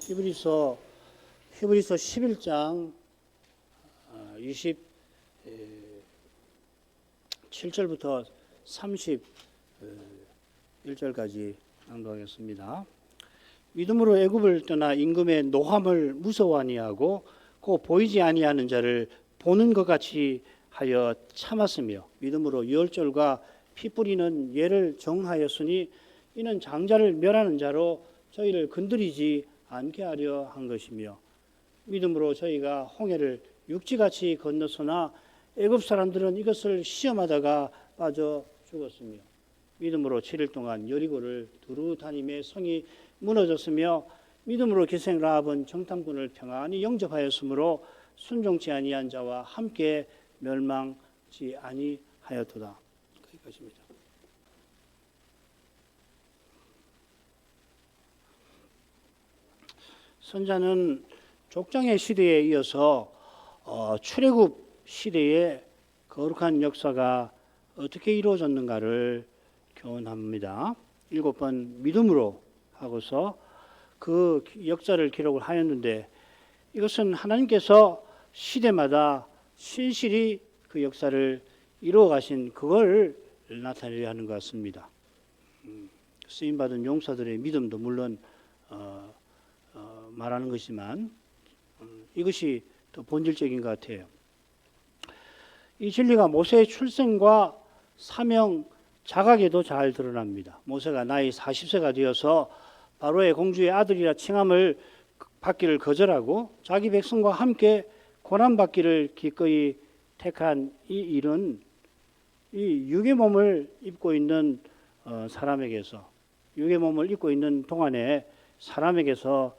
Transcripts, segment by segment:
히브리서 11장 27절부터 31절까지 낭독하겠습니다. 믿음으로 애굽을 떠나 임금의 노함을 무서워 아니하고 곧 보이지 아니하는 자를 보는 것 같이 하여 참았으며 믿음으로 유월절과 피 뿌리는 예를 정하였으니 이는 장자를 멸하는 자로 저희를 건드리지 않게 하려 한 것이며 믿음으로 저희가 홍해를 육지같이 건너서나 애굽 사람들은 이것을 시험하다가 빠져 죽었으며 믿음으로 7일 동안 여리고를 두루 다니며 성이 무너졌으며 믿음으로 기생 라합은 정탐꾼을 평안히 영접하였으므로 순종치 아니한 자와 함께 멸망치 아니하였도다. 거기까지입니다. 선자는 족장의 시대에 이어서 출애굽 시대의 거룩한 역사가 어떻게 이루어졌는가를 교훈합니다. 7번 믿음으로 하고서 그 역사를 기록을 하였는데 이것은 하나님께서 시대마다 신실히 그 역사를 이루어 가신 그걸 나타내려 하는 것 같습니다. 쓰임받은 용사들의 믿음도 물론 말하는 것이지만 이것이 더 본질적인 것 같아요. 이 진리가 모세의 출생과 사명 자각에도 잘 드러납니다. 모세가 나이 40세가 되어서 바로의 공주의 아들이라 칭함을 받기를 거절하고 자기 백성과 함께 고난받기를 기꺼이 택한 이 일은 이 육의 몸을 입고 있는 사람에게서 육의 몸을 입고 있는 동안에 사람에게서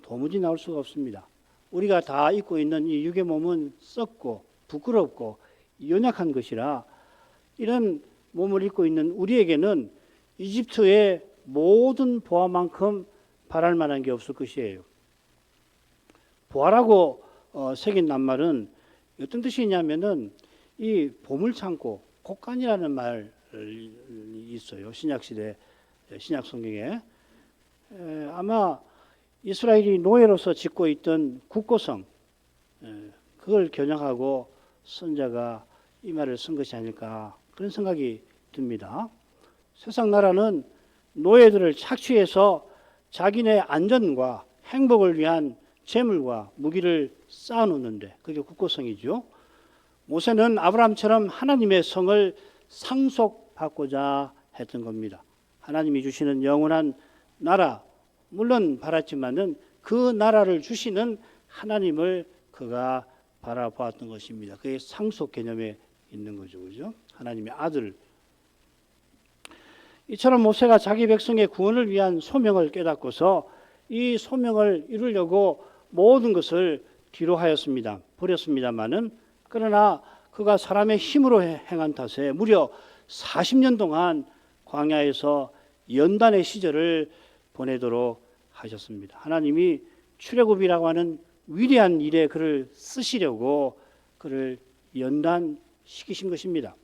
도무지 나올 수가 없습니다. 우리가 다 입고 있는 이 육의 몸은 썩고 부끄럽고 연약한 것이라 이런 몸을 입고 있는 우리에게는 이집트의 모든 보화만큼 바랄 만한 게 없을 것이에요. 보화라고 새긴 낱말은 어떤 뜻이냐면은 이 보물창고, 곡간이라는 말이 있어요. 신약시대, 신약성경에. 아마 이스라엘이 노예로서 짓고 있던 국고성, 그걸 겨냥하고 선자가 이 말을 쓴 것이 아닐까 그런 생각이 듭니다. 세상 나라는 노예들을 착취해서 자기네 안전과 행복을 위한 재물과 무기를 쌓아놓는데 그게 국고성이죠. 모세는 아브라함처럼 하나님의 성을 상속받고자 했던 겁니다. 하나님이 주시는 영원한 나라, 물론 바랐지만은 그 나라를 주시는 하나님을 그가 바라보았던 것입니다. 그게 상속 개념에 있는 거죠, 그죠? 하나님의 아들. 이처럼 모세가 자기 백성의 구원을 위한 소명을 깨닫고서 이 소명을 이루려고 모든 것을 뒤로 하였습니다. 버렸습니다마는 그러나 그가 사람의 힘으로 행한 탓에 무려 40년 동안 광야에서 연단의 시절을 보내도록 하셨습니다. 하나님이 출애굽이라고 하는 위대한 일에 그를 쓰시려고 그를 연단시키신 것입니다.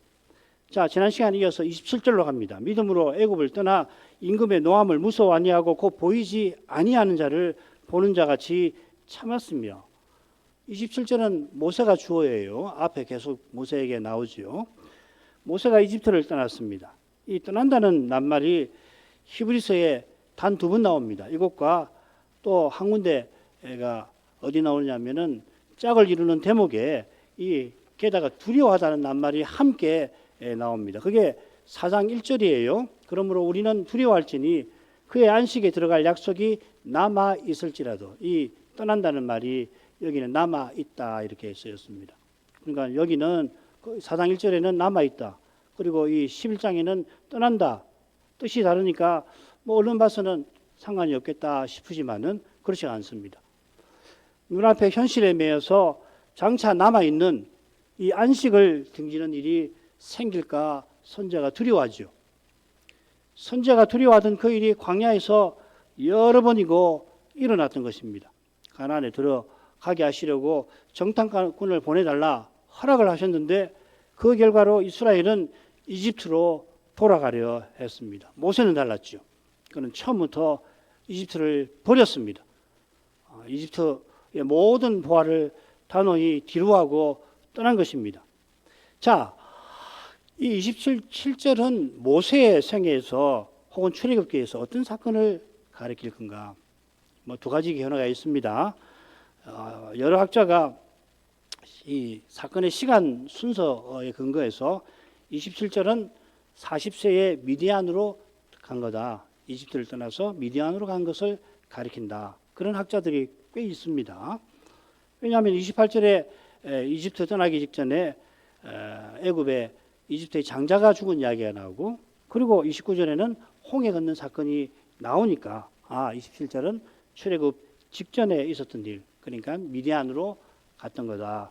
자, 지난 시간에 이어서 27절로 갑니다. 믿음으로 애굽을 떠나 임금의 노함을 무서워 아니하고 곧 보이지 아니하는 자를 보는 자같이 참았으며 27절은 모세가 주어예요. 앞에 계속 모세에게 나오지요. 모세가 이집트를 떠났습니다. 이 떠난다는 낱말이 히브리서에 단 2번 나옵니다. 이것과 또 한 군데가 어디 나오냐면은 짝을 이루는 대목에 이 게다가 두려워하다는 낱말이 함께 나옵니다. 그게 4장 1절이에요. 그러므로 우리는 두려워할지니 그의 안식에 들어갈 약속이 남아 있을지라도 이 떠난다는 말이 여기는 남아 있다 이렇게 쓰였습니다. 그러니까 여기는 4장 1절에는 남아 있다. 그리고 이 11장에는 떠난다. 뜻이 다르니까 뭐 얼른 봐서는 상관이 없겠다 싶으지만은 그렇지 않습니다. 눈앞에 현실에 매여서 장차 남아있는 이 안식을 등지는 일이 생길까 선지자가 두려워하죠. 선지자가 두려워하던 그 일이 광야에서 여러 번이고 일어났던 것입니다. 가나안에 들어가게 하시려고 정탐꾼을 보내달라 허락을 하셨는데 그 결과로 이스라엘은 이집트로 돌아가려 했습니다. 모세는 달랐죠. 그는 처음부터 이집트를 버렸습니다. 이집트의 모든 보화를 단호히 뒤로하고 떠난 것입니다. 자, 이 27절은 모세의 생애에서 혹은 출애굽기에서 어떤 사건을 가리킬 건가? 뭐 두 가지 견해가 있습니다. 여러 학자가 이 사건의 시간 순서에 근거해서 27절은 40세에 미디안으로 간 거다. 이집트를 떠나서 미디안으로 간 것을 가리킨다. 그런 학자들이 꽤 있습니다. 왜냐하면 28절에 이집트 떠나기 직전에 애굽에 이집트의 장자가 죽은 이야기가 나오고, 그리고 29절에는 홍해 건넌 사건이 나오니까 27절은 출애굽 직전에 있었던 일, 그러니까 미디안으로 갔던 거다.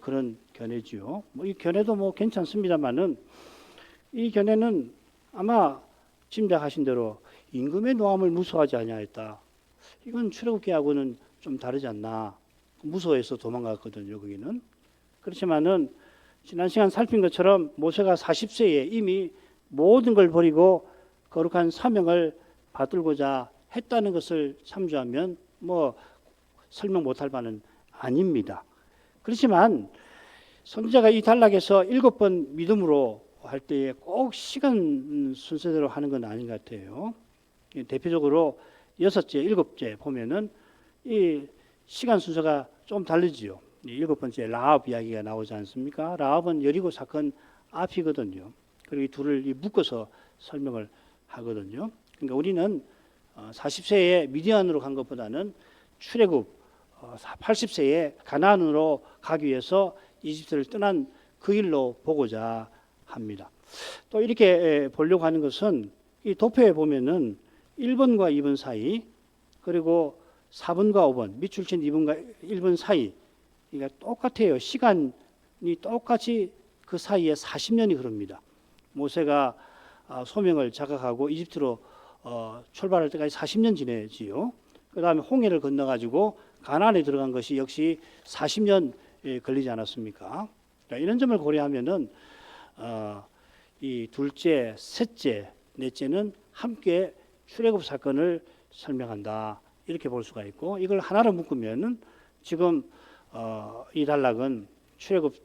그런 견해지요. 이 견해도 뭐 괜찮습니다만은, 이 견해는 아마 짐작하신 대로 임금의 노함을 무서워하지 아니하였다. 이건 출애굽기하고는 좀 다르지 않나. 무서워해서 도망갔거든요, 거기는. 그렇지만은 지난 시간 살핀 것처럼 모세가 40세에 이미 모든 걸 버리고 거룩한 사명을 받들고자 했다는 것을 참조하면 뭐 설명 못할 바는 아닙니다. 그렇지만 선지자가 이 단락에서 7번 믿음으로 할 때에 꼭 시간 순서대로 하는 건 아닌 것 같아요. 대표적으로 6째, 7째 보면은 이 시간 순서가 좀 다르지요. 7번째 라합 이야기가 나오지 않습니까? 라합은 여리고 사건 앞이거든요. 그리고 이 둘을 묶어서 설명을 하거든요. 그러니까 우리는 40세에 미디안으로 간 것보다는 출애굽 80세에 가나안으로 가기 위해서 이집트를 떠난 그 일로 보고자 합니다. 또 이렇게 보려고 하는 것은 이 도표에 보면은 1번과 2번 사이, 그리고 4번과 5번, 밑줄친 2번과 1번 사이, 그러니까 똑같아요. 시간이 똑같이 그 사이에 40년이 흐릅니다. 모세가 소명을 자각하고 이집트로 출발할 때까지 40년 지내지요. 그 다음에 홍해를 건너가지고 가나안에 들어간 것이 역시 40년 걸리지 않았습니까? 이런 점을 고려하면은 이 둘째, 셋째, 넷째는 함께 출애굽 사건을 설명한다. 이렇게 볼 수가 있고, 이걸 하나로 묶으면은 지금 이 단락은 출애굽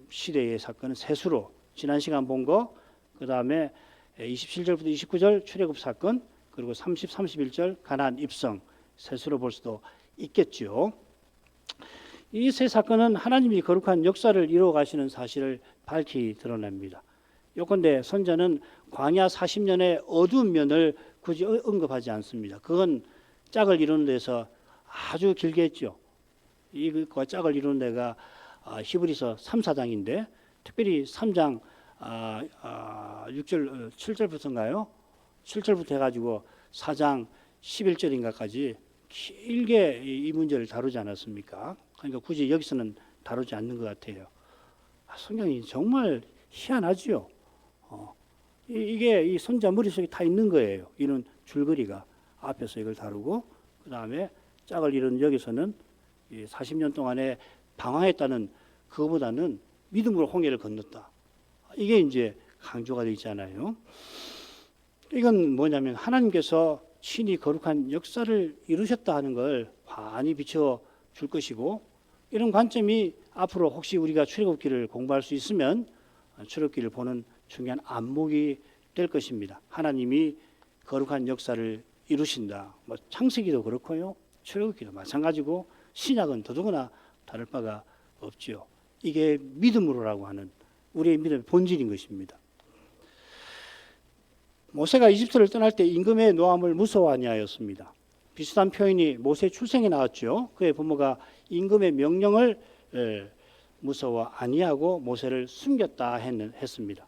시대의 사건은 셋으로, 지난 시간 본 거, 그 다음에 27절부터 29절 출애굽 사건, 그리고 30, 31절 가나안 입성, 셋으로 볼 수도 있겠죠. 이 세 사건은 하나님이 거룩한 역사를 이루어 가시는 사실을 밝히 드러냅니다. 요컨대 선자는 광야 40년의 어두운 면을 굳이 언급하지 않습니다. 그건 짝을 이루는 데서 아주 길게 했죠. 이거 짝을 이루는 데가 히브리서 3, 4장인데 특별히 3장 6절, 7절부터인가요? 7절부터 해가지고 4장 11절인가까지 길게 이 문제를 다루지 않았습니까? 그러니까 굳이 여기서는 다루지 않는 것 같아요. 성경이 정말 희한하지요. 이게 이 선자 머릿속에 다 있는 거예요. 이런 줄거리가 앞에서 이걸 다루고, 그 다음에 짝을 이루는 여기서는 40년 동안에 방황했다는 그거보다는 믿음으로 홍해를 건넜다. 이게 이제 강조가 되어 있잖아요. 이건 뭐냐면 하나님께서 친히 거룩한 역사를 이루셨다 하는 걸 환히 비춰줄 것이고, 이런 관점이 앞으로 혹시 우리가 출애굽기를 공부할 수 있으면 출애굽기를 보는 중요한 안목이 될 것입니다. 하나님이 거룩한 역사를 이루신다. 뭐 창세기도 그렇고요, 출애굽기도 마찬가지고, 신약은 더더구나 다를 바가 없지요. 이게 믿음으로라고 하는 우리의 믿음의 본질인 것입니다. 모세가 이집트를 떠날 때 임금의 노함을 무서워 아니하였습니다. 비슷한 표현이 모세 출생에 나왔죠. 그의 부모가 임금의 명령을 무서워 아니하고 모세를 숨겼다 했습니다.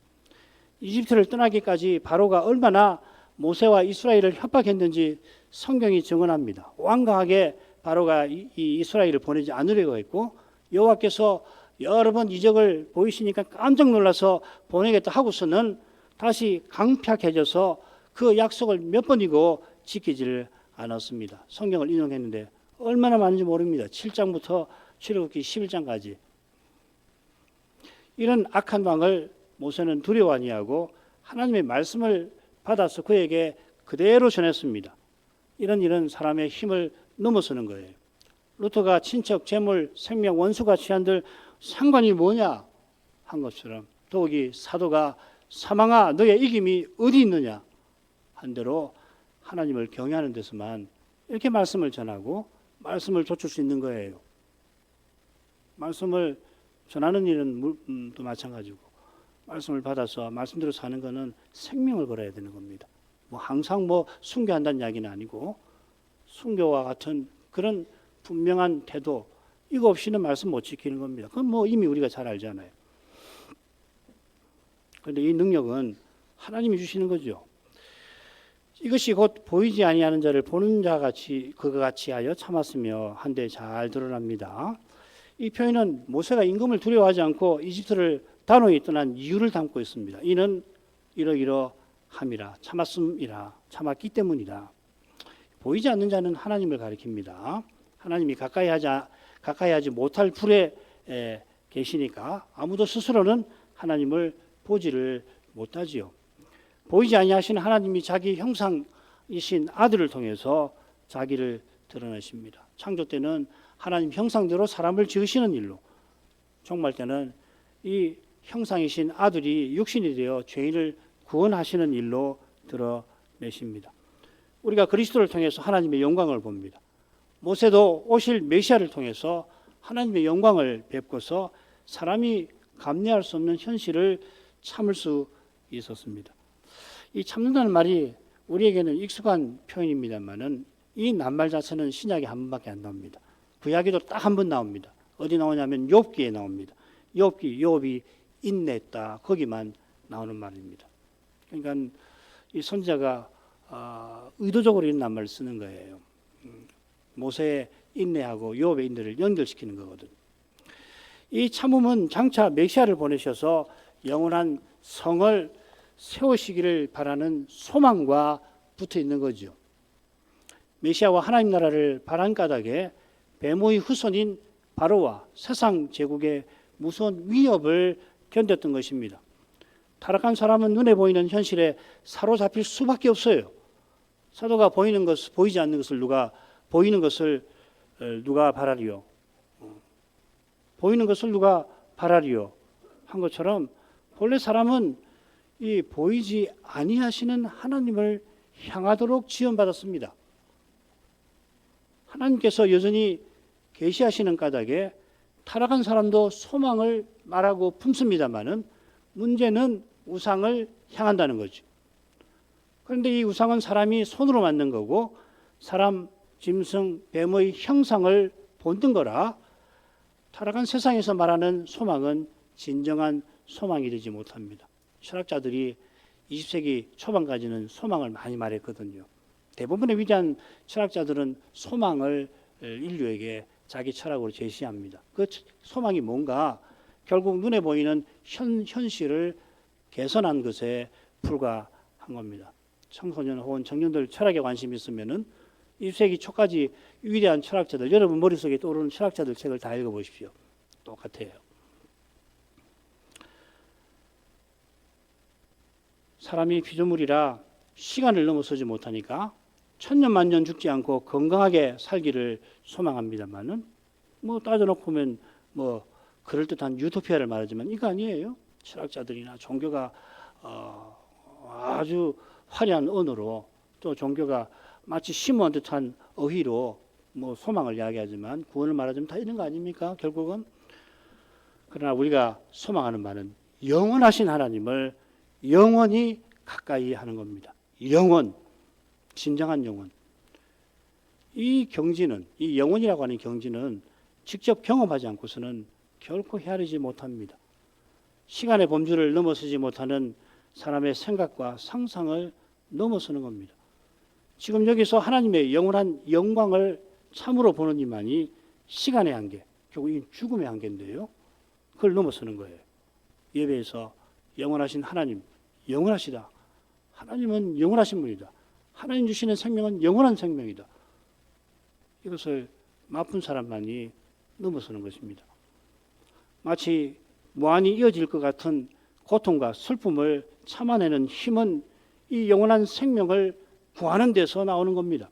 이집트를 떠나기까지 바로가 얼마나 모세와 이스라엘을 협박했는지 성경이 증언합니다. 완강하게 바로가 이 이스라엘을 보내지 않으려고 했고, 여호와께서 여러 번 이적을 보이시니까 깜짝 놀라서 보내겠다 하고서는 다시 강팍해져서 그 약속을 몇 번이고 지키지를 않았습니다. 성경을 인용했는데 얼마나 많은지 모릅니다. 7장부터 출애굽기 11장까지. 이런 악한 왕을 모세는 두려워 아니하고 하나님의 말씀을 받아서 그에게 그대로 전했습니다. 이런 사람의 힘을 넘어서는 거예요. 루터가 친척, 재물, 생명, 원수가 취한들 상관이 뭐냐 한 것처럼 더욱이 사도가 사망아 너의 이김이 어디 있느냐 한 대로 하나님을 경외하는 데서만 이렇게 말씀을 전하고 말씀을 좇을 수 있는 거예요. 말씀을 전하는 일은 또 마찬가지고 말씀을 받아서 말씀대로 사는 것은 생명을 걸어야 되는 겁니다. 뭐 항상 뭐 순교한다는 이야기는 아니고 순교와 같은 그런 분명한 태도 이거 없이는 말씀 못 지키는 겁니다. 그건 뭐 이미 우리가 잘 알잖아요. 그런데 이 능력은 하나님이 주시는 거죠. 이것이 곧 보이지 아니하는 자를 보는 자 같이 그가 같이 하여 참았으며 한데 잘 드러납니다. 이 표현은 모세가 임금을 두려워하지 않고 이집트를 단호히 떠난 이유를 담고 있습니다. 이는 이러이러함이라 참았음이라 참았기 때문이다. 보이지 않는 자는 하나님을 가리킵니다. 하나님이 가까이 하지 못할 풀에 계시니까 아무도 스스로는 하나님을 보지를 못하지요. 보이지 아니하신 하나님이 자기 형상이신 아들을 통해서 자기를 드러내십니다. 창조 때는 하나님 형상대로 사람을 지으시는 일로, 종말 때는 이 형상이신 아들이 육신이 되어 죄인을 구원하시는 일로 드러내십니다. 우리가 그리스도를 통해서 하나님의 영광을 봅니다. 모세도 오실 메시아를 통해서 하나님의 영광을 뵙고서 사람이 감내할 수 없는 현실을 참을 수 있었습니다. 이 참는다는 말이 우리에게는 익숙한 표현입니다만은 이 낱말 자체는 신약에 한 번밖에 안 나옵니다. 구약에도 딱 한 번 나옵니다. 어디 나오냐면 욥기에 나옵니다. 욥이 인내했다 거기만 나오는 말입니다. 그러니까 이 선지자가 의도적으로 이런 낱말을 쓰는 거예요. 모세의 인내하고 욥의 인내를 연결시키는 거거든요. 이 참음은 장차 메시아를 보내셔서 영원한 성을 세우시기를 바라는 소망과 붙어 있는 거죠. 메시아와 하나님 나라를 바란 까닭에 뱀의 후손인 바로와 세상 제국의 무서운 위협을 견뎠던 것입니다. 타락한 사람은 눈에 보이는 현실에 사로잡힐 수밖에 없어요. 사도가 보이지 않는 것을 보이는 것을 누가 바라리요? 보이는 것을 누가 바라리요? 한 것처럼 본래 사람은 이 보이지 아니하시는 하나님을 향하도록 지원받았습니다. 하나님께서 여전히 계시하시는 까닭에 타락한 사람도 소망을 말하고 품습니다마는 문제는 우상을 향한다는 거죠. 그런데 이 우상은 사람이 손으로 만든 거고 사람, 짐승, 뱀의 형상을 본뜬 거라 타락한 세상에서 말하는 소망은 진정한 소망이 되지 못합니다. 철학자들이 20세기 초반까지는 소망을 많이 말했거든요. 대부분의 위대한 철학자들은 소망을 인류에게 자기 철학으로 제시합니다. 그 소망이 뭔가 결국 눈에 보이는 현실을 개선한 것에 불과한 겁니다. 청소년 혹은 청년들 철학에 관심이 있으면은 20세기 초까지 위대한 철학자들, 여러분 머릿속에 떠오르는 철학자들 책을 다 읽어보십시오. 똑같아요. 사람이 피조물이라 시간을 넘어서지 못하니까 천년만년 죽지 않고 건강하게 살기를 소망합니다만은 뭐 따져놓고 보면 뭐 그럴듯한 유토피아를 말하지만 이거 아니에요. 철학자들이나 종교가 아주 화려한 언어로 또 종교가 마치 심오한 듯한 어휘로 뭐 소망을 이야기하지만 구원을 말하자면 다 이런 거 아닙니까? 결국은. 그러나 우리가 소망하는 바는 영원하신 하나님을 영원히 가까이 하는 겁니다. 영원, 진정한 영원. 이 경지는, 이 영원이라고 하는 경지는 직접 경험하지 않고서는 결코 헤아리지 못합니다. 시간의 범주를 넘어서지 못하는 사람의 생각과 상상을 넘어서는 겁니다. 지금 여기서 하나님의 영원한 영광을 참으로 보는 이만이 시간의 한계, 결국 이 죽음의 한계인데요. 그걸 넘어서는 거예요. 예배에서 영원하신 하나님, 영원하시다. 하나님은 영원하신 분이다. 하나님 주시는 생명은 영원한 생명이다. 이것을 맛본 사람만이 넘어서는 것입니다. 마치 무한히 이어질 것 같은 고통과 슬픔을 참아내는 힘은 이 영원한 생명을 구하는 데서 나오는 겁니다.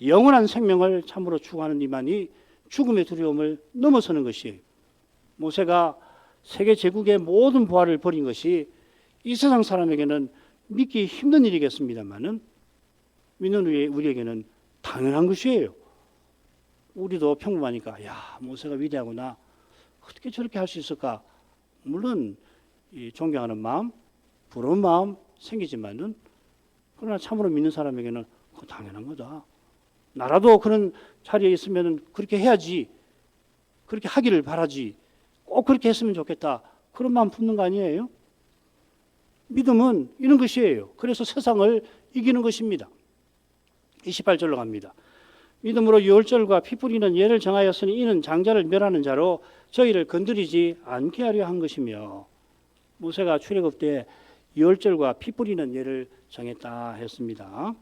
영원한 생명을 참으로 추구하는 이만이 죽음의 두려움을 넘어서는 것이에요. 모세가 세계 제국의 모든 보화를 버린 것이 이 세상 사람에게는 믿기 힘든 일이겠습니다만은 믿는 우리에게는 당연한 것이에요. 우리도 평범하니까 야, 모세가 위대하구나. 어떻게 저렇게 할 수 있을까? 물론 존경하는 마음, 부러운 마음 생기지만은 그러나 참으로 믿는 사람에게는 그거 당연한 거다. 나라도 그런 자리에 있으면 그렇게 해야지. 그렇게 하기를 바라지. 꼭 그렇게 했으면 좋겠다. 그런 마음 품는 거 아니에요? 믿음은 이런 것이에요. 그래서 세상을 이기는 것입니다. 28절로 갑니다. 믿음으로 유월절과 피 뿌리는 예를 정하였으니 이는 장자를 멸하는 자로 저희를 건드리지 않게 하려 한 것이며, 모세가 출애굽 때 유월절과 피 뿌리는 예를 정했다 했습니다.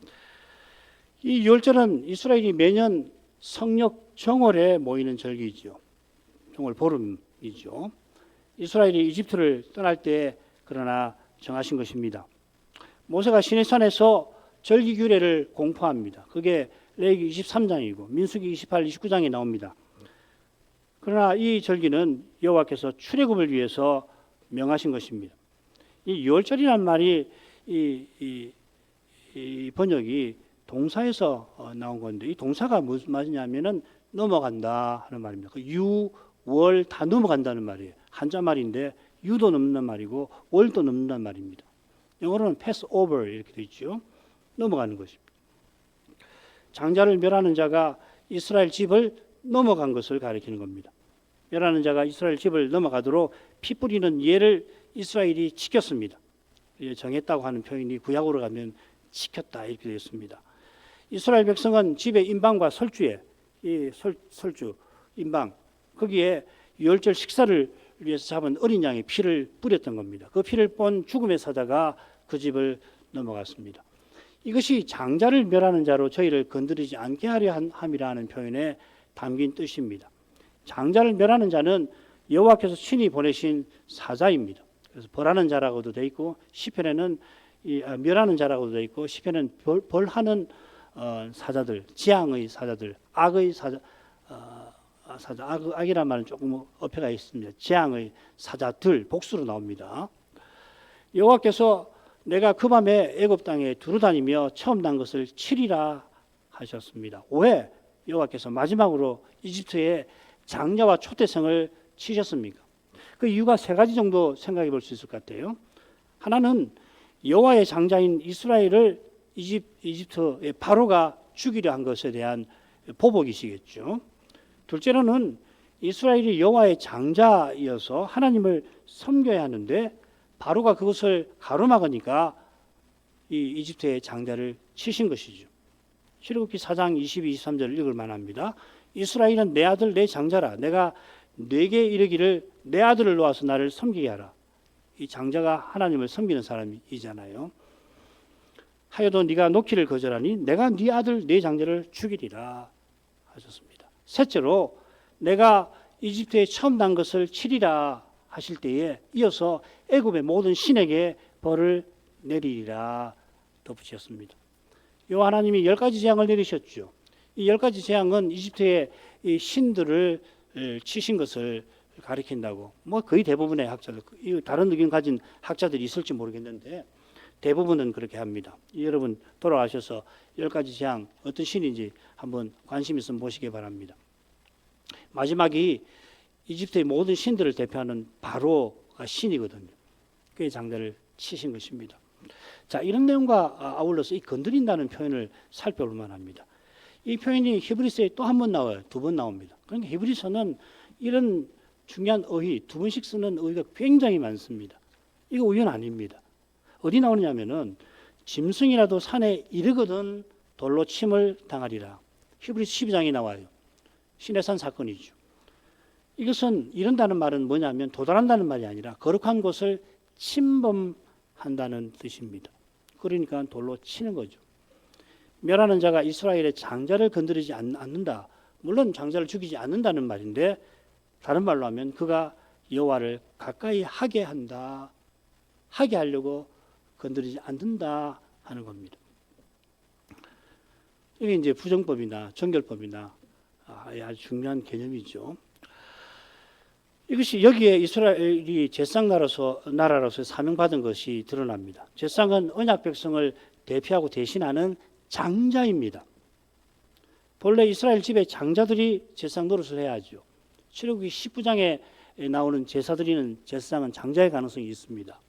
이 유월절은 이스라엘이 매년 성령 정월에 모이는 절기이죠. 정월 보름이죠. 이스라엘이 이집트를 떠날 때 그러나 정하신 것입니다. 모세가 시내산에서 절기 규례를 공포합니다. 그게 레위기 23장이고 민수기 28, 29장에 나옵니다. 그러나 이 절기는 여호와께서 출애굽을 위해서 명하신 것입니다. 이 유월절이라는 말이 이 번역이 동사에서 나온 건데, 이 동사가 무슨 말이냐면은 넘어간다 하는 말입니다. 그 유, 월 다 넘어간다는 말이에요. 한자 말인데 유도 넘는 말이고 월도 넘는다는 말입니다. 영어로는 pass over 이렇게 되어 있죠. 넘어가는 것입니다. 장자를 멸하는 자가 이스라엘 집을 넘어간 것을 가리키는 겁니다. 멸하는 자가 이스라엘 집을 넘어가도록 피 뿌리는 예를 이스라엘이 지켰습니다. 정했다고 하는 표현이 구약으로 가면 지켰다 이렇게 되어 있습니다. 이스라엘 백성은 집의 인방과 설주에, 이 설주, 인방, 거기에 유월절 식사를 위해서 잡은 어린 양의 피를 뿌렸던 겁니다. 그 피를 본 죽음의 사자가 그 집을 넘어갔습니다. 이것이 장자를 멸하는 자로 저희를 건드리지 않게 하려 함이라는 표현에 담긴 뜻입니다. 장자를 멸하는 자는 여호와께서 친히 보내신 사자입니다. 그래서 벌하는 자라고도 되어 있고 시편에는 멸하는 자라고도 되어 있고 시편에는 벌하는 사자들, 지향의 사자들, 악의 사자, 악이란 말은 조금 어폐가 있습니다. 지향의 사자들 복수로 나옵니다. 여호와께서 내가 그 밤에 애굽 땅에 두루다니며 처음 난 것을 치리라 하셨습니다. 왜 여호와께서 마지막으로 이집트의 장자와 초태생을 치셨습니까? 그 이유가 세 가지 정도 생각해 볼 수 있을 것 같아요. 하나는 여호와의 장자인 이스라엘을 이집트의 바로가 죽이려 한 것에 대한 보복이시겠죠. 둘째로는 이스라엘이 여호와의 장자이어서 하나님을 섬겨야 하는데 바로가 그것을 가로막으니까 이 이집트의 장자를 치신 것이죠. 출애굽기 4장 22, 23절을 읽을 만합니다. 이스라엘은 내 아들 내 장자라. 내가 네게 이르기를 내 아들을 놓아서 나를 섬기게 하라. 이 장자가 하나님을 섬기는 사람이잖아요. 하여도 네가 놓기를 거절하니 내가 네 아들 네 장자를 죽이리라 하셨습니다. 셋째로 내가 이집트에 처음 난 것을 치리라 하실 때에 이어서 애굽의 모든 신에게 벌을 내리리라 덧붙였습니다. 여호와 하나님이 10가지 재앙을 내리셨죠. 이 10가지 재앙은 이집트의 이 신들을 치신 것을 가리킨다고 거의 대부분의 학자들, 다른 의견 가진 학자들이 있을지 모르겠는데 대부분은 그렇게 합니다. 여러분 돌아가셔서 10가지 재앙 어떤 신인지 한번 관심 있으면 보시기 바랍니다. 마지막이 이집트의 모든 신들을 대표하는 바로가 신이거든요. 그의 장자를 치신 것입니다. 자, 이런 내용과 아울러서 이 건드린다는 표현을 살펴볼 만합니다. 이 표현이 히브리서에 또 한 번 나와요. 2번 나옵니다. 그러니까 히브리서는 이런 중요한 어휘, 2번씩 쓰는 어휘가 굉장히 많습니다. 이거 우연 아닙니다. 어디 나오느냐면은 짐승이라도 산에 이르거든 돌로 침을 당하리라. 히브리서 12장에 나와요. 시내산 사건이죠. 이것은 이른다는 말은 뭐냐면 도달한다는 말이 아니라 거룩한 곳을 침범한다는 뜻입니다. 그러니까 돌로 치는 거죠. 멸하는 자가 이스라엘의 장자를 건드리지 않는다. 물론 장자를 죽이지 않는다는 말인데 다른 말로 하면 그가 여호와를 가까이 하게 한다. 하게 하려고 건드리지 않는다 하는 겁니다. 이게 이제 부정법이나 정결법이나 아주 중요한 개념이죠. 이것이 여기에 이스라엘이 제상 나라로서 사명받은 것이 드러납니다. 제상은 언약 백성을 대표하고 대신하는 장자입니다. 본래 이스라엘 집의 장자들이 제상 노릇을 해야 하죠. 출애굽기 19장에 나오는 제사 드리는 제사장은 장자의 가능성이 있습니다.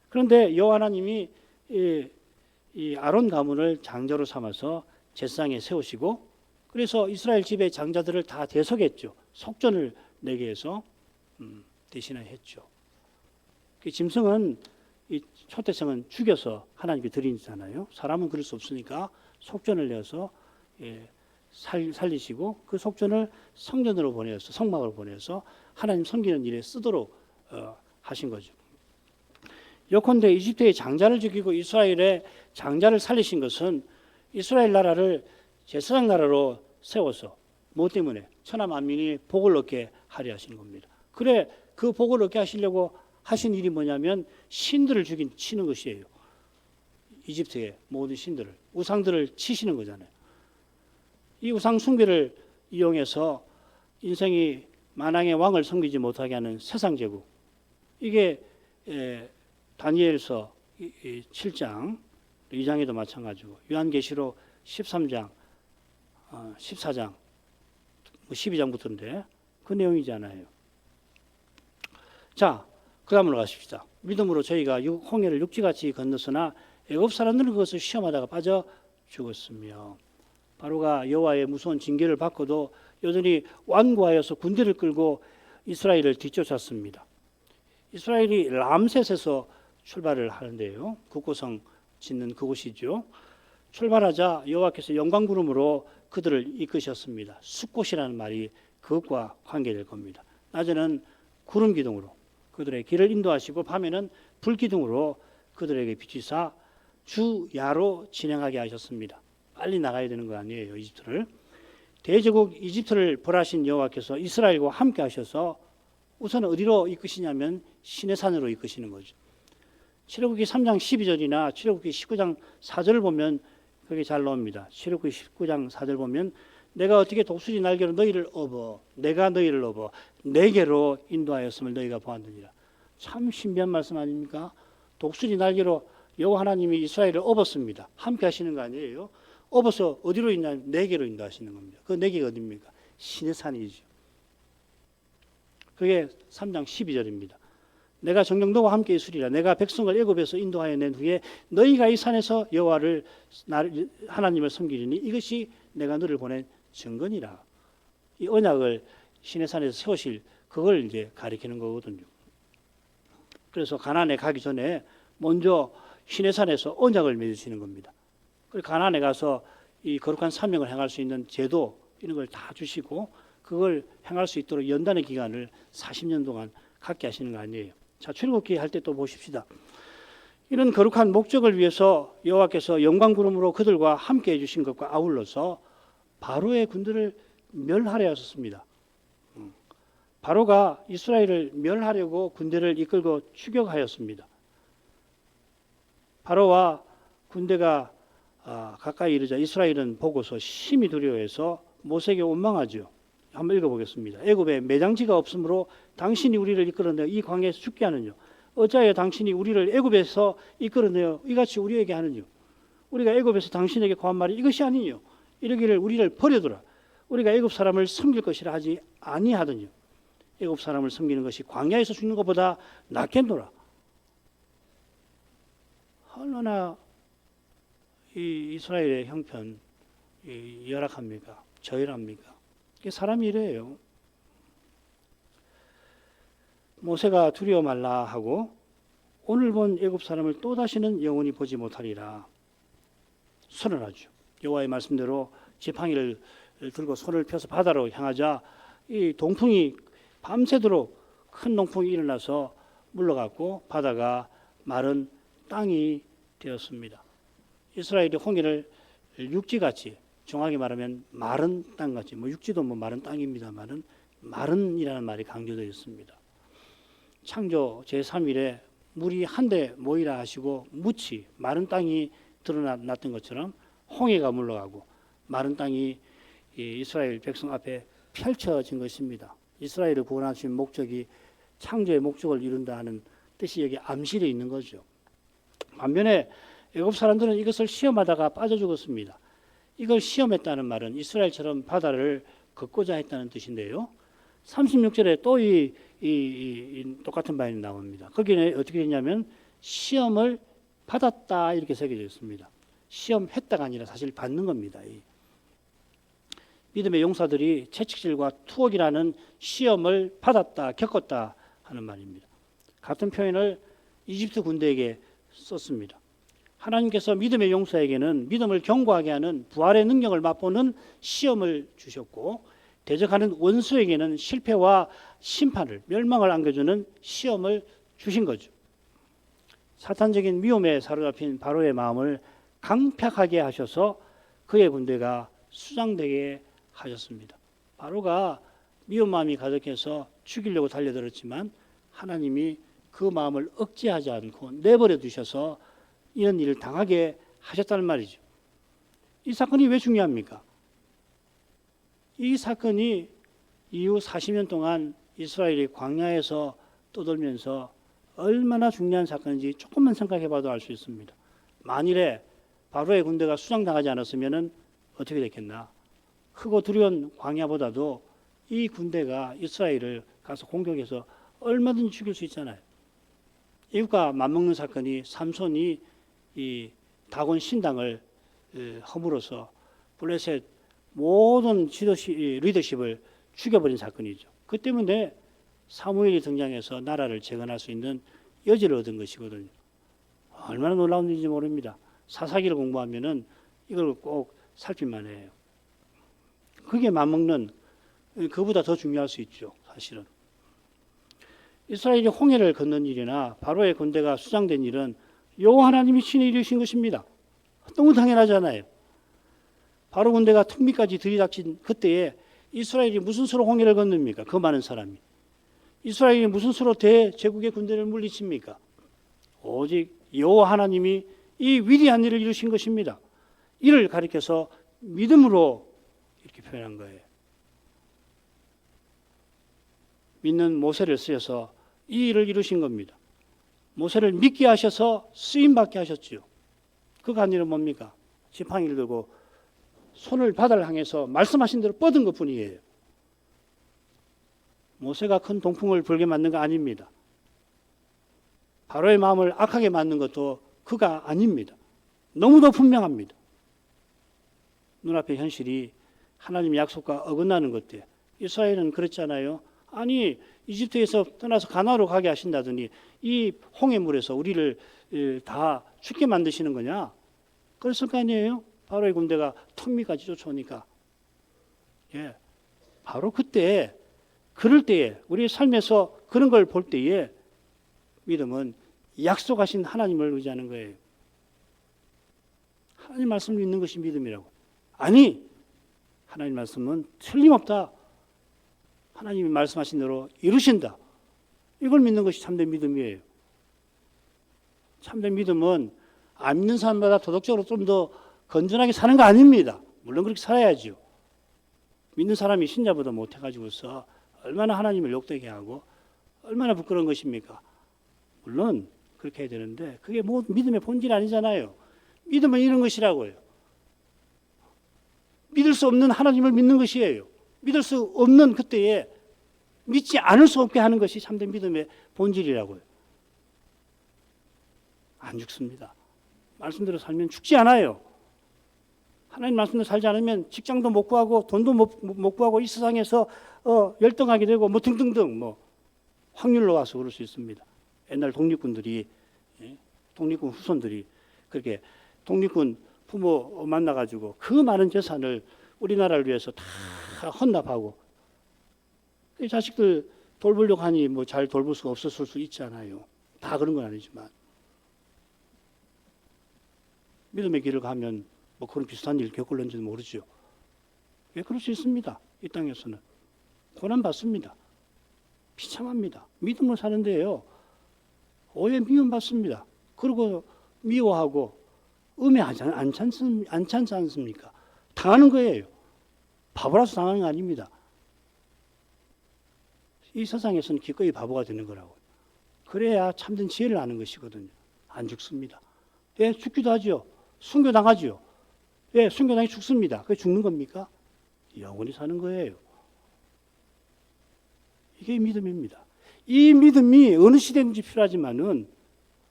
그런데 여호와 하나님이 이 아론 가문을 장자로 삼아서 제사장에 세우시고, 그래서 이스라엘 집의 장자들을 다 대속했죠. 속전을 내게 해서 대신을 했죠. 짐승은, 이 초태생은 죽여서 하나님께 드리잖아요. 사람은 그럴 수 없으니까 속전을 내어서 살리시고, 그 속전을 성전으로 보내서, 성막으로 보내서 하나님 섬기는 일에 쓰도록 하신 거죠. 요컨대 이집트의 장자를 죽이고 이스라엘의 장자를 살리신 것은 이스라엘 나라를 제사장 나라로 세워서 뭐 때문에? 천하 만민이 복을 얻게 하려 하시는 겁니다. 그래, 그 복을 얻게 하시려고 하신 일이 뭐냐면 신들을 치는 것이에요. 이집트의 모든 신들을, 우상들을 치시는 거잖아요. 이 우상 숭배를 이용해서 인생이 만왕의 왕을 섬기지 못하게 하는 세상 제국, 이게 다니엘서 7장 2장에도 마찬가지고 요한계시록 13장 14장 12장부터인데 그 내용이잖아요. 자, 그 다음으로 가십시다. 믿음으로 저희가 홍해를 육지같이 건너서나 애굽 사람들은 그것을 시험하다가 빠져 죽었으며, 바로가 여호와의 무서운 징계를 받고도 여전히 완고하여서 군대를 끌고 이스라엘을 뒤쫓았습니다. 이스라엘이 람셋에서 출발을 하는데요. 국고성 짓는 그곳이죠. 출발하자 여호와께서 영광구름으로 그들을 이끄셨습니다. 숫꽃이라는 말이 그것과 관계될 겁니다. 낮에는 구름 기둥으로 그들의 길을 인도하시고 밤에는 불 기둥으로 그들에게 비추사 주야로 진행하게 하셨습니다. 빨리 나가야 되는 거 아니에요, 이집트를. 대제국 이집트를 벌하신 여호와께서 이스라엘과 함께 하셔서 우선 어디로 이끄시냐면 시내산으로 이끄시는 거죠. 출애굽기 3장 12절이나 출애굽기 19장 4절을 보면 그게 잘 나옵니다. 출애굽기 19장 4절 보면 내가 어떻게 독수리 날개로 너희를 업어 내가 너희를 업어 내게로 인도하였음을 너희가 보았느니라. 참 신비한 말씀 아닙니까? 독수리 날개로 여호와 하나님이 이스라엘을 업었습니다. 함께 하시는 거 아니에요? 업어서 어디로 있냐면 내게로 인도하시는 겁니다. 그 내게가 어디입니까? 시내산이죠. 그게 3장 12절입니다. 내가 정녕 너와 함께 있으리라. 내가 백성을 애굽에서 인도하여 낸 후에 너희가 이 산에서 여호와를 하나님을 섬기리니 이것이 내가 너를 보낸 증거니라. 이 언약을 시내산에서 세우실 그걸 이제 가리키는 거거든요. 그래서 가나안에 가기 전에 먼저 시내산에서 언약을 맺으시는 겁니다. 그리고 가나안에 가서 이 거룩한 사명을 행할 수 있는 제도 이런 걸 다 주시고 그걸 행할 수 있도록 연단의 기간을 40년 동안 갖게 하시는 거 아니에요. 자, 출애굽기 할 때 또 보십시다. 이런 거룩한 목적을 위해서 여호와께서 영광구름으로 그들과 함께 해주신 것과 아울러서 바로의 군대를 멸하려 하셨습니다. 바로가 이스라엘을 멸하려고 군대를 이끌고 추격하였습니다. 바로와 군대가 가까이 이르자 이스라엘은 보고서 심히 두려워해서 모세에게 원망하죠. 한번 읽어보겠습니다. 애굽에 매장지가 없으므로 당신이 우리를 이끌어내어 이 광야에서 죽게 하느뇨. 어찌하여 당신이 우리를 애굽에서 이끌어내어 이같이 우리에게 하느뇨. 우리가 애굽에서 당신에게 고한 말이 이것이 아니뇨. 이러기를 우리를 버려두라. 우리가 애굽 사람을 섬길 것이라 하지 아니하더뇨. 애굽 사람을 섬기는 것이 광야에서 죽는 것보다 낫겠노라. 얼마나 이 이스라엘의 형편 열악합니까? 저열합니까? 이게 사람이 이래요. 모세가 두려워 말라 하고 오늘 본 애굽 사람을 또 다시는 영원히 보지 못하리라 선언하죠. 여호와의 말씀대로 지팡이를 들고 손을 펴서 바다로 향하자 이 동풍이 밤새도록 큰 동풍이 일어나서 물러갔고 바다가 마른 땅이 되었습니다. 이스라엘이 홍해를 육지같이 정확히 말하면 마른 땅같이 육지도 마른 땅입니다만은 마른이라는 말이 강조되어 있습니다. 창조 제3일에 물이 한데 모이라 하시고 묻히 마른 땅이 드러났던 것처럼 홍해가 물러가고 마른 땅이 이 이스라엘 백성 앞에 펼쳐진 것입니다. 이스라엘을 구원하신 목적이 창조의 목적을 이룬다 하는 뜻이 여기 암시되어 있는 거죠. 반면에 애굽 사람들은 이것을 시험하다가 빠져 죽었습니다. 이걸 시험했다는 말은 이스라엘처럼 바다를 걷고자 했다는 뜻인데요. 36절에 또 똑같은 바인이 나옵니다. 거기는 어떻게 되냐면 시험을 받았다 이렇게 새겨져 있습니다. 시험했다가 아니라 사실 받는 겁니다. 믿음의 용사들이 채찍질과 투옥이라는 시험을 받았다, 겪었다 하는 말입니다. 같은 표현을 이집트 군대에게 썼습니다. 하나님께서 믿음의 용사에게는 믿음을 견고하게 하는 부활의 능력을 맛보는 시험을 주셨고, 대적하는 원수에게는 실패와 심판을, 멸망을 안겨주는 시험을 주신 거죠. 사탄적인 미움에 사로잡힌 바로의 마음을 강팍하게 하셔서 그의 군대가 수장되게 하셨습니다. 바로가 미운 마음이 가득해서 죽이려고 달려들었지만 하나님이 그 마음을 억제하지 않고 내버려 두셔서 이런 일을 당하게 하셨다는 말이죠. 이 사건이 왜 중요합니까? 이 사건이 이후 40년 동안 이스라엘이 광야에서 떠돌면서 얼마나 중요한 사건인지 조금만 생각해 봐도 알 수 있습니다. 만일에 바로의 군대가 수장당하지 않았으면 어떻게 됐겠나? 크고 두려운 광야보다도 이 군대가 이스라엘을 가서 공격해서 얼마든지 죽일 수 있잖아요. 이웃과 맞먹는 사건이 삼손이 이 다곤 신당을 허물어서 블레셋 모든 리더십을 죽여버린 사건이죠. 그 때문에 사무엘이 등장해서 나라를 재건할 수 있는 여지를 얻은 것이거든요. 얼마나 놀라운 일인지 모릅니다. 사사기를 공부하면은 이걸 꼭 살필만 해요. 그게 맞먹는, 그보다 더 중요할 수 있죠, 사실은. 이스라엘이 홍해를 건넌 일이나 바로의 군대가 수장된 일은 여호와 하나님이 친히 이루신 것입니다. 너무 당연하잖아요. 바로 군대가 턱 밑까지 들이닥친 그때에 이스라엘이 무슨 수로 홍해를 건넙니까? 그 많은 사람이. 이스라엘이 무슨 수로 대제국의 군대를 물리칩니까? 오직 여호와 하나님이 이 위대한 일을 이루신 것입니다. 이를 가리켜서 믿음으로 이렇게 표현한 거예요. 믿는 모세를 쓰여서 이 일을 이루신 겁니다. 모세를 믿게 하셔서 쓰임받게 하셨지요. 그 간일은 뭡니까? 지팡이를 들고 손을 바다를 향해서 말씀하신 대로 뻗은 것뿐이에요. 모세가 큰 동풍을 불게 만든 거 아닙니다. 바로의 마음을 악하게 만든 것도 그가 아닙니다. 너무도 분명합니다. 눈앞의 현실이 하나님의 약속과 어긋나는 것들. 이스라엘은 그랬잖아요. 아니 이집트에서 떠나서 가나안으로 가게 하신다더니 이 홍해물에서 우리를 다 죽게 만드시는 거냐? 그랬을 거 아니에요? 바로의 군대가 턱 밑까지 쫓아오니까. 예, 바로 그때, 그럴 때에, 우리 삶에서 그런 걸 볼 때에 믿음은 약속하신 하나님을 의지하는 거예요. 하나님 말씀을 믿는 것이 믿음이라고. 아니, 하나님 말씀은 틀림없다. 하나님이 말씀하신 대로 이루신다. 이걸 믿는 것이 참된 믿음이에요. 참된 믿음은 안 믿는 사람보다 도덕적으로 좀 더 건전하게 사는 거 아닙니다. 물론 그렇게 살아야죠. 믿는 사람이 신자보다 못해가지고서 얼마나 하나님을 욕되게 하고 얼마나 부끄러운 것입니까? 물론 그렇게 해야 되는데 그게 뭐 믿음의 본질 아니잖아요. 믿음은 이런 것이라고요. 믿을 수 없는 하나님을 믿는 것이에요. 믿을 수 없는 그때에 믿지 않을 수 없게 하는 것이 참된 믿음의 본질이라고요. 안 죽습니다. 말씀대로 살면 죽지 않아요. 하나님 말씀대로 살지 않으면 직장도 못 구하고 돈도 못 구하고 이 세상에서 열등하게 되고 뭐 등등등 뭐 확률로 와서 그럴 수 있습니다. 옛날 독립군들이 독립군 후손들이 그렇게 독립군 부모 만나가지고 그 많은 재산을 우리나라를 위해서 다 헌납하고 자식들 돌보려고 하니 뭐 잘 돌볼 수가 없었을 수 있잖아요. 다 그런 건 아니지만 믿음의 길을 가면 뭐 그런 비슷한 일 겪을는지도 모르죠. 왜 그럴 수 있습니다. 이 땅에서는 고난 받습니다. 비참합니다. 믿음으로 사는데요. 오해 미움 받습니다. 그리고 미워하고 않지 않습니까? 당하는 거예요. 바보라서 당하는 거 아닙니다. 이 세상에서는 기꺼이 바보가 되는 거라고. 그래야 참된 지혜를 아는 것이거든요. 안 죽습니다. 예, 죽기도 하죠. 순교당하죠. 예, 순교당해 죽습니다. 그게 죽는 겁니까? 영원히 사는 거예요. 이게 믿음입니다. 이 믿음이 어느 시대든지 필요하지만은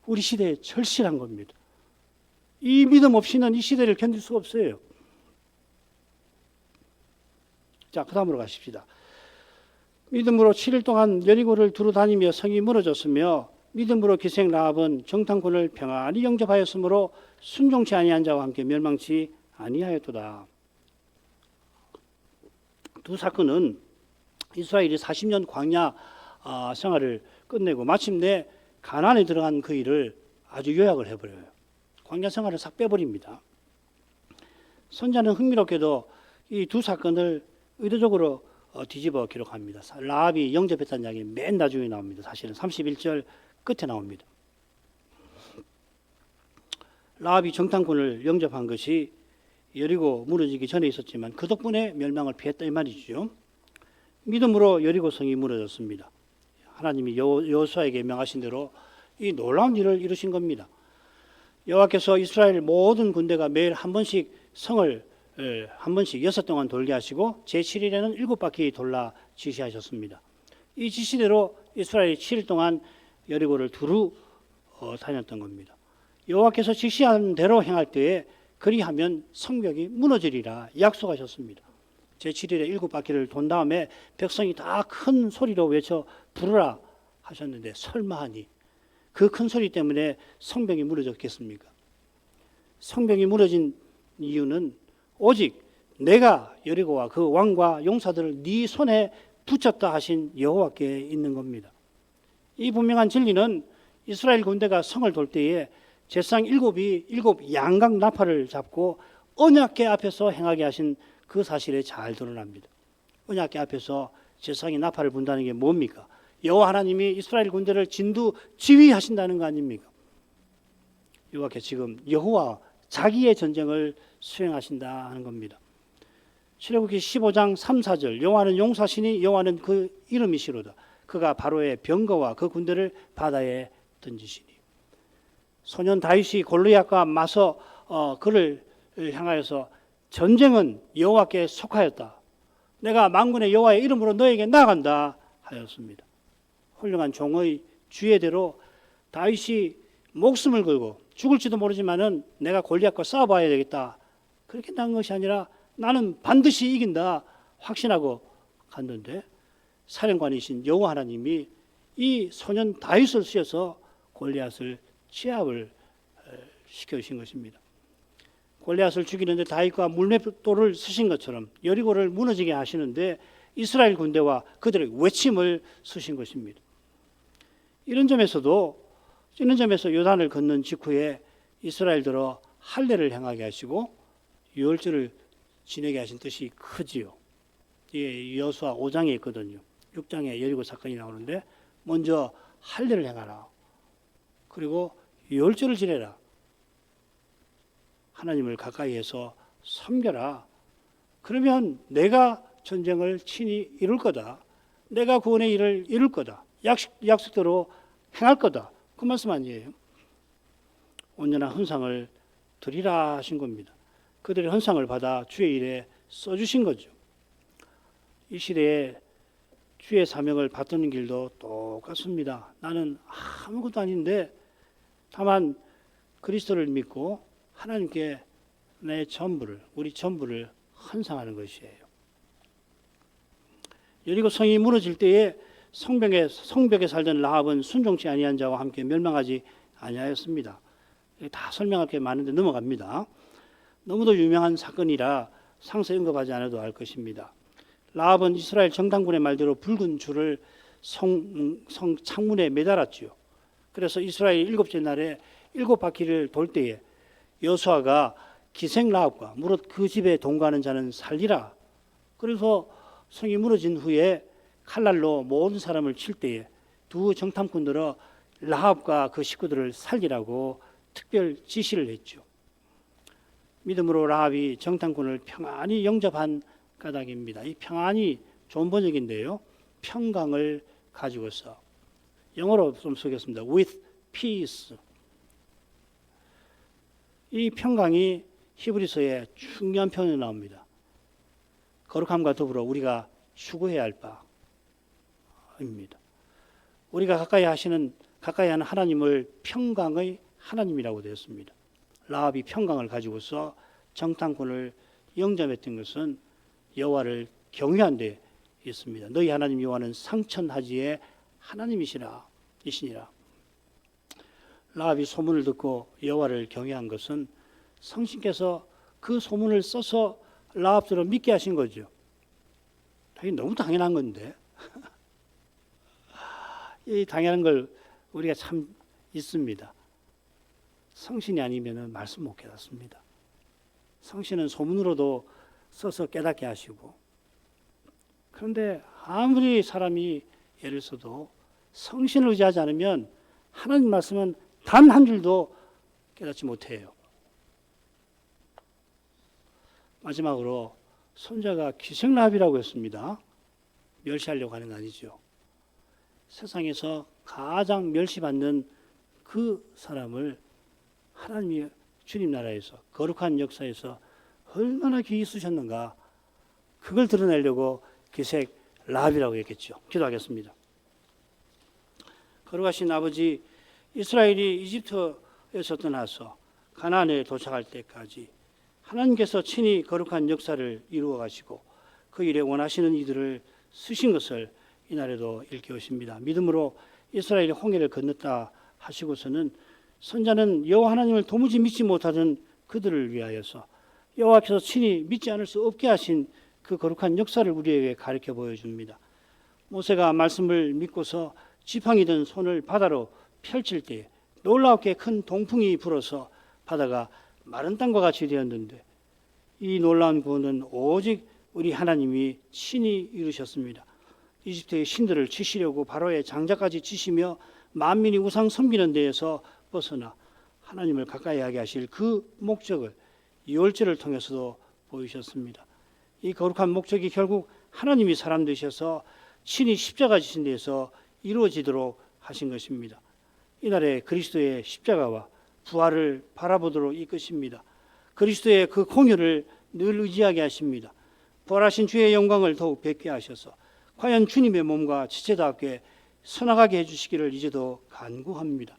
우리 시대에 절실한 겁니다. 이 믿음 없이는 이 시대를 견딜 수가 없어요. 자, 그 다음으로 가십시다. 믿음으로 7일 동안 여리고를 두루 다니며 성이 무너졌으며 믿음으로 기생 라합은 정탐꾼을 평안히 영접하였으므로 순종치 아니한 자와 함께 멸망치 아니하였도다. 두 사건은 이스라엘이 40년 광야 생활을 끝내고 마침내 가나안에 들어간 그 일을 아주 요약을 해버려요. 광야 생활을 싹 빼버립니다. 선자는 흥미롭게도 이 두 사건을 의도적으로 뒤집어 기록합니다. 라합이 영접했다는 이야기 맨 나중에 나옵니다. 사실은 31절 끝에 나옵니다. 라합이 정탐꾼을 영접한 것이 여리고 무너지기 전에 있었지만 그 덕분에 멸망을 피했다 이 말이죠. 믿음으로 여리고 성이 무너졌습니다. 하나님이 여호수아에게 명하신 대로 이 놀라운 일을 이루신 겁니다. 여호와께서 이스라엘 모든 군대가 매일 한 번씩 성을 한 번씩 6 동안 돌게 하시고 제7일에는 7바퀴 돌라 지시하셨습니다. 이 지시대로 이스라엘이 7일 동안 여리고를 두루 다녔던 겁니다. 여호와께서 지시한 대로 행할 때에 그리하면 성벽이 무너지리라 약속하셨습니다. 제7일에 7바퀴를 돈 다음에 백성이 다 큰 소리로 외쳐 부르라 하셨는데 설마 하니 그 큰 소리 때문에 성벽이 무너졌겠습니까? 성벽이 무너진 이유는 오직 내가 여리고와 그 왕과 용사들을 네 손에 붙였다 하신 여호와께 있는 겁니다. 이 분명한 진리는 이스라엘 군대가 성을 돌 때에 제상 7이 7 양각 나팔을 잡고 언약궤 앞에서 행하게 하신 그 사실에 잘 드러납니다. 언약궤 앞에서 제상이 나팔을 분다는 게 뭡니까? 여호와 하나님이 이스라엘 군대를 진두 지휘하신다는 거 아닙니까? 여호와께 지금 여호와 자기의 전쟁을 수행하신다 하는 겁니다. 출애굽기 15장 3, 4절 여호와는 용사시니 여호와는 그 이름이시로다. 그가 바로의 병거와 그 군대를 바다에 던지시니. 소년 다윗이 골리앗과 맞서 그를 향하여서 전쟁은 여호와께 속하였다. 내가 만군의 여호와의 이름으로 너에게 나아간다 하였습니다. 훌륭한 종의 주의대로 다윗이 목숨을 걸고 죽을지도 모르지만은 내가 골리앗과 싸워봐야 되겠다. 그렇게 난 것이 아니라 나는 반드시 이긴다 확신하고 갔는데 사령관이신 여호와 하나님이 이 소년 다윗을 쓰셔서 골리앗을 취합을 시켜주신 것입니다. 골리앗을 죽이는데 다윗과 물맷돌을 쓰신 것처럼 여리고를 무너지게 하시는데 이스라엘 군대와 그들의 외침을 쓰신 것입니다. 이런 점에서 요단을 건넌 직후에 이스라엘들어 할례를 행하게 하시고 유월절을 지내게 하신 뜻이 크지요. 이게 여호수아 5장에 있거든요. 6장에 여리고 사건이 나오는데 먼저 할례를 행하라. 그리고 유월절을 지내라. 하나님을 가까이해서 섬겨라. 그러면 내가 전쟁을 친히 이룰 거다. 내가 구원의 일을 이룰 거다. 약속대로 행할 거다. 그 말씀 아니에요. 온전한 헌상을 드리라 하신 겁니다. 그들의 헌상을 받아 주의 일에 써주신 거죠. 이 시대에 주의 사명을 받드는 길도 똑같습니다. 나는 아무것도 아닌데 다만 그리스도를 믿고 하나님께 우리 전부를 헌상하는 것이에요. 여리고 성이 무너질 때에 성벽에 살던 라합은 순종치 아니한 자와 함께 멸망하지 아니하였습니다. 다 설명할 게 많은데 넘어갑니다. 너무도 유명한 사건이라 상세히 언급하지 않아도 알 것입니다. 라합은 이스라엘 정탐꾼의 말대로 붉은 줄을 성 창문에 매달았지요. 그래서 이스라엘 7째 날에 7바퀴를 돌 때에 여호수아가 기생 라합과 무릇 그 집에 동거하는 자는 살리라. 그래서 성이 무너진 후에 칼날로 모든 사람을 칠 때에 두 정탐꾼들은 라합과 그 식구들을 살리라고 특별 지시를 했죠. 믿음으로 라합이 정탐꾼을 평안히 영접한 까닭입니다. 이 평안이 좋은 번역인데요. 평강을 가지고서, 영어로 좀 쓰겠습니다. with peace. 이 평강이 히브리서에 중요한 표현이 나옵니다. 거룩함과 더불어 우리가 추구해야 할 바입니다. 우리가 가까이 하는 하나님을 평강의 하나님이라고 되었습니다. 라합이 평강을 가지고서 정탐꾼을 영접했던 것은 여호와를 경외한 데 있습니다. 너희 하나님 여호와는 상천하지의 하나님이시니라. 라합이 소문을 듣고 여호와를 경외한 것은 성신께서 그 소문을 써서 라합처럼 믿게 하신 거죠. 너무 당연한 건데 이 당연한 걸 우리가 참 있습니다. 성신이 아니면 말씀 못 깨닫습니다. 성신은 소문으로도 써서 깨닫게 하시고, 그런데 아무리 사람이 예를 써도 성신을 의지하지 않으면 하나님 말씀은 단 한 줄도 깨닫지 못해요. 마지막으로 손자가 기생라합이라고 했습니다. 멸시하려고 하는 거 아니죠. 세상에서 가장 멸시받는 그 사람을 하나님이 주님 나라에서 거룩한 역사에서 얼마나 귀히 쓰셨는가, 그걸 드러내려고 기색 라합이라고 했겠죠. 기도하겠습니다. 거룩하신 아버지, 이스라엘이 이집트에서 떠나서 가나안에 도착할 때까지 하나님께서 친히 거룩한 역사를 이루어 가시고 그 일에 원하시는 이들을 쓰신 것을 이날에도 일깨우십니다. 믿음으로 이스라엘이 홍해를 건넜다 하시고서는 선자는 여호와 하나님을 도무지 믿지 못하던 그들을 위하여서 여호와께서 친히 믿지 않을 수 없게 하신 그 거룩한 역사를 우리에게 가르쳐 보여줍니다. 모세가 말씀을 믿고서 지팡이 든 손을 바다로 펼칠 때 놀랍게 큰 동풍이 불어서 바다가 마른 땅과 같이 되었는데, 이 놀라운 구원은 오직 우리 하나님이 친히 이루셨습니다. 이집트의 신들을 치시려고 바로의 장자까지 치시며 만민이 우상 섬기는 데에서 벗어나 하나님을 가까이 하게 하실 그 목적을 유월절을 통해서도 보이셨습니다. 이 거룩한 목적이 결국 하나님이 사람 되셔서 친히 십자가 지신 데에서 이루어지도록 하신 것입니다. 이날에 그리스도의 십자가와 부활을 바라보도록 이끄십니다. 그리스도의 그 공효를 늘 의지하게 하십니다. 부활하신 주의 영광을 더욱 뵙게 하셔서 과연 주님의 몸과 지체답게 서나가게 해주시기를 이제도 간구합니다.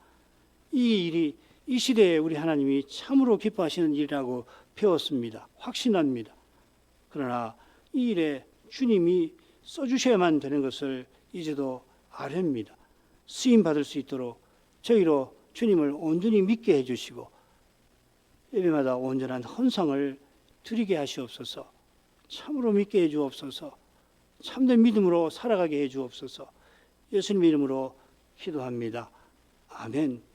이 일이 이 시대에 우리 하나님이 참으로 기뻐하시는 일이라고 배웠습니다. 확신합니다. 그러나 이 일에 주님이 써주셔야만 되는 것을 이제도 아렵니다. 쓰임받을 수 있도록 저희로 주님을 온전히 믿게 해주시고 예배마다 온전한 헌상을 드리게 하시옵소서. 참으로 믿게 해주옵소서. 참된 믿음으로 살아가게 해주옵소서. 예수님 이름으로 기도합니다. 아멘.